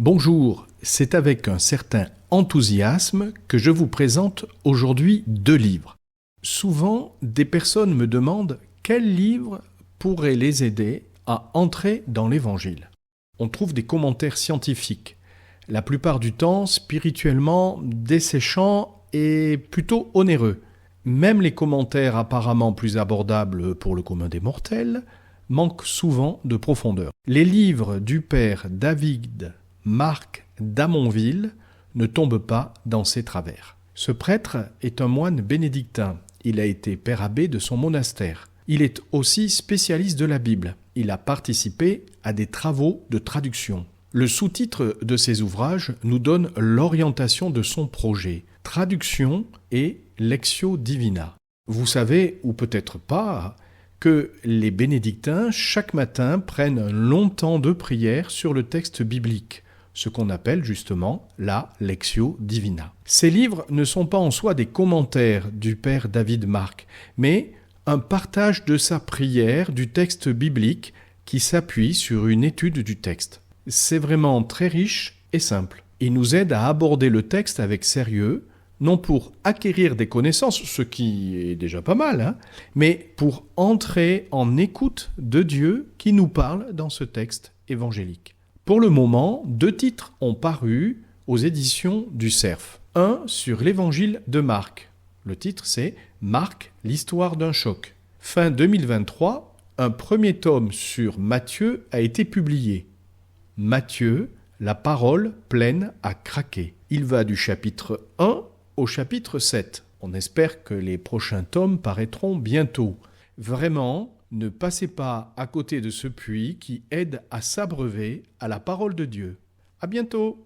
Bonjour, c'est avec un certain enthousiasme que je vous présente aujourd'hui 2 livres. Souvent, des personnes me demandent quel livre pourrait les aider à entrer dans l'Évangile. On trouve des commentaires scientifiques, la plupart du temps spirituellement desséchants et plutôt onéreux. Même les commentaires apparemment plus abordables pour le commun des mortels manquent souvent de profondeur. Les livres du père David Marc d'Amonville ne tombe pas dans ses travers. Ce prêtre est un moine bénédictin. Il a été père abbé de son monastère. Il est aussi spécialiste de la Bible. Il a participé à des travaux de traduction. Le sous-titre de ses ouvrages nous donne l'orientation de son projet, Traduction et Lectio Divina. Vous savez, ou peut-être pas, que les bénédictins, chaque matin, prennent un long temps de prière sur le texte biblique, ce qu'on appelle justement la Lectio Divina. Ces livres ne sont pas en soi des commentaires du père David Marc, mais un partage de sa prière du texte biblique qui s'appuie sur une étude du texte. C'est vraiment très riche et simple. Il nous aide à aborder le texte avec sérieux, non pour acquérir des connaissances, ce qui est déjà pas mal, mais pour entrer en écoute de Dieu qui nous parle dans ce texte évangélique. Pour le moment, 2 titres ont paru aux éditions du Cerf. Un sur l'évangile de Marc. Le titre c'est « Marc, l'histoire d'un choc ». Fin 2023, un premier tome sur Matthieu a été publié. Matthieu, la parole pleine à craquer. Il va du chapitre 1 au chapitre 7. On espère que les prochains tomes paraîtront bientôt. Vraiment, ne passez pas à côté de ce puits qui aide à s'abreuver à la parole de Dieu. À bientôt!